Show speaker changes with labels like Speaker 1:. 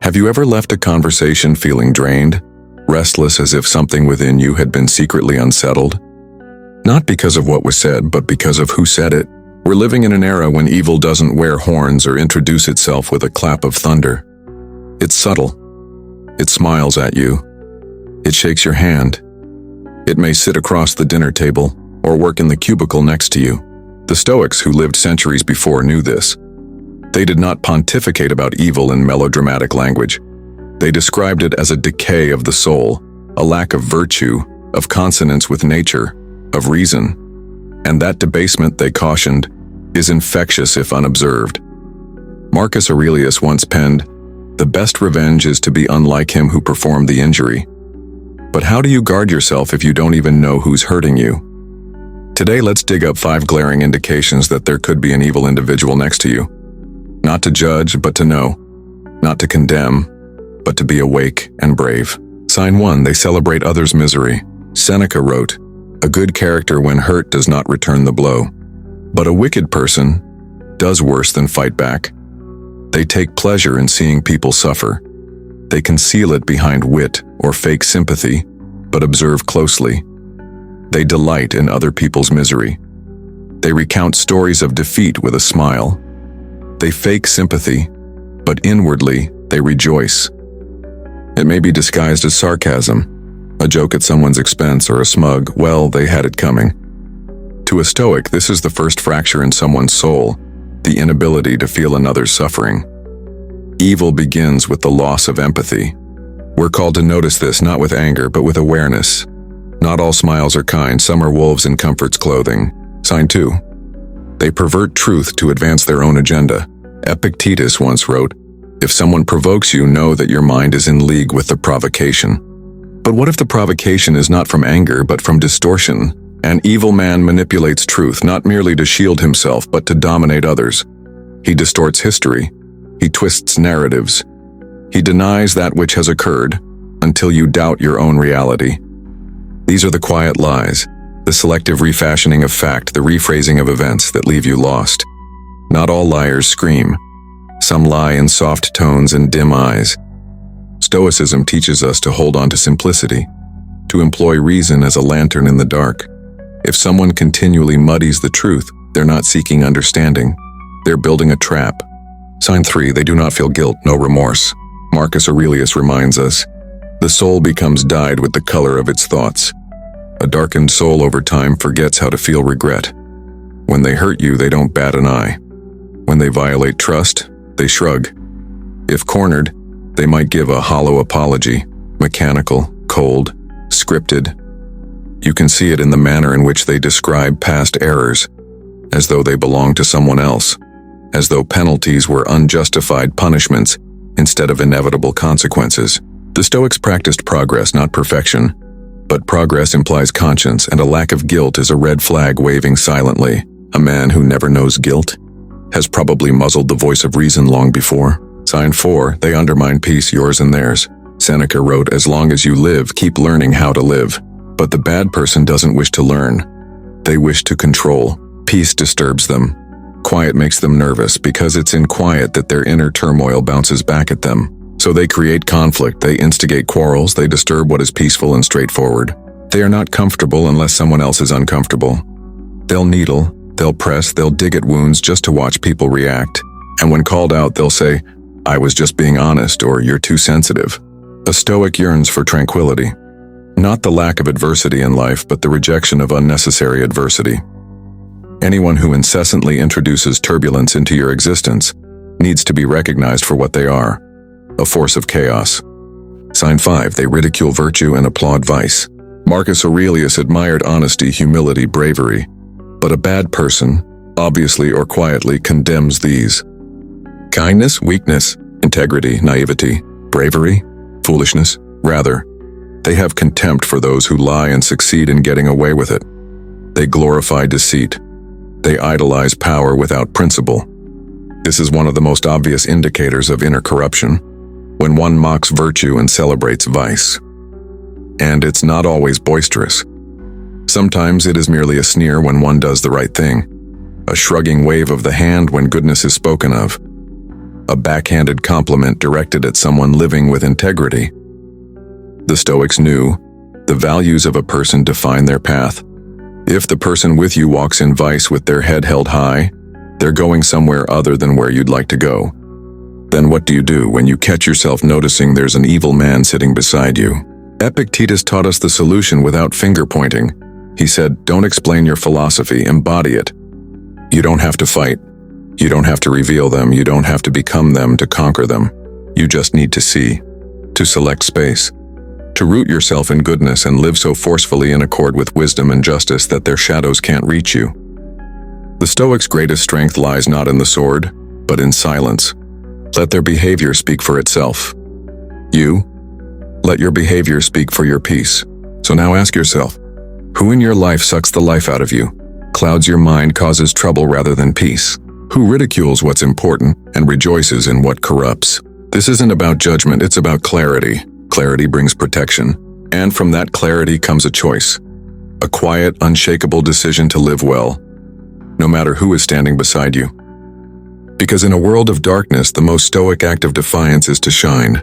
Speaker 1: Have you ever left a conversation feeling drained, restless as if something within you had been secretly unsettled? Not because of what was said, but because of who said it. We're living in an era when evil doesn't wear horns or introduce itself with a clap of thunder. It's subtle. It smiles at you. It shakes your hand. It may sit across the dinner table or work in the cubicle next to you. The Stoics, who lived centuries before, knew this. They did not pontificate about evil in melodramatic language. They described it as a decay of the soul, a lack of virtue, of consonance with nature, of reason. And that debasement, they cautioned, is infectious if unobserved. Marcus Aurelius once penned, "The best revenge is to be unlike him who performed the injury." But how do you guard yourself if you don't even know who's hurting you? Today, let's dig up 5 glaring indications that there could be an evil individual next to you. Not to judge, but to know. Not to condemn, but to be awake and brave. Sign 1, they celebrate others' misery. Seneca wrote, "A good character when hurt does not return the blow. But a wicked person does worse than fight back. They take pleasure in seeing people suffer. They conceal it behind wit or fake sympathy, but observe closely. They delight in other people's misery. They recount stories of defeat with a smile. They fake sympathy, but inwardly they rejoice." It may be disguised as sarcasm, a joke at someone's expense, or a smug, "well, they had it coming." To a Stoic, this is the first fracture in someone's soul, the inability to feel another's suffering. Evil begins with the loss of empathy. We're called to notice this not with anger, but with awareness. Not all smiles are kind, some are wolves in comfort's clothing. Sign 2. They pervert truth to advance their own agenda. Epictetus once wrote, "If someone provokes you, know that your mind is in league with the provocation." But what if the provocation is not from anger, but from distortion? An evil man manipulates truth not merely to shield himself, but to dominate others. He distorts history. He twists narratives. He denies that which has occurred until you doubt your own reality. These are the quiet lies, the selective refashioning of fact, the rephrasing of events that leave you lost. Not all liars scream. Some lie in soft tones and dim eyes. Stoicism teaches us to hold on to simplicity, to employ reason as a lantern in the dark. If someone continually muddies the truth, they're not seeking understanding. They're building a trap. Sign 3, they do not feel guilt, no remorse. Marcus Aurelius reminds us, "The soul becomes dyed with the color of its thoughts." A darkened soul over time forgets how to feel regret. When they hurt you, they don't bat an eye. When they violate trust, they shrug. If cornered, they might give a hollow apology, mechanical, cold, scripted. You can see it in the manner in which they describe past errors, as though they belong to someone else, as though penalties were unjustified punishments instead of inevitable consequences. The Stoics practiced progress, not perfection, but progress implies conscience, and a lack of guilt is a red flag waving silently. A man who never knows guilt has probably muzzled the voice of reason long before. Sign 4, they undermine peace, yours and theirs. Seneca wrote, "As long as you live, keep learning how to live." But the bad person doesn't wish to learn. They wish to control. Peace disturbs them. Quiet makes them nervous, because it's in quiet that their inner turmoil bounces back at them. So they create conflict, they instigate quarrels, they disturb what is peaceful and straightforward. They are not comfortable unless someone else is uncomfortable. They'll needle, they'll press, they'll dig at wounds just to watch people react. And when called out, they'll say, "I was just being honest," or "You're too sensitive." A Stoic yearns for tranquility. Not the lack of adversity in life, but the rejection of unnecessary adversity. Anyone who incessantly introduces turbulence into your existence needs to be recognized for what they are, a force of chaos. Sign 5, they ridicule virtue and applaud vice. Marcus Aurelius admired honesty, humility, bravery, but a bad person, obviously or quietly, condemns these. Kindness, weakness, integrity, naivety, bravery, foolishness, rather, they have contempt for those who lie and succeed in getting away with it. They glorify deceit. They idolize power without principle. This is one of the most obvious indicators of inner corruption, when one mocks virtue and celebrates vice. And it's not always boisterous. Sometimes it is merely a sneer when one does the right thing, a shrugging wave of the hand when goodness is spoken of. a backhanded compliment directed at someone living with integrity. The Stoics knew the values of a person define their path. If the person with you walks in vice with their head held high, they're going somewhere other than where you'd like to go. Then what do you do when you catch yourself noticing there's an evil man sitting beside you? Epictetus taught us the solution without finger-pointing. He said, don't explain your philosophy, embody it. You don't have to fight. You don't have to reveal them. You don't have to become them to conquer them. You just need to see, to select space, to root yourself in goodness and live so forcefully in accord with wisdom and justice that their shadows can't reach you. The Stoics' greatest strength lies not in the sword, but in silence. Let their behavior speak for itself. You, let your behavior speak for your peace. So now ask yourself, who in your life sucks the life out of you, clouds your mind, causes trouble rather than peace? Who ridicules what's important and rejoices in what corrupts? This isn't about judgment, it's about clarity. Clarity brings protection, and from that clarity comes a choice. A quiet, unshakable decision to live well, no matter who is standing beside you. Because in a world of darkness, the most stoic act of defiance is to shine.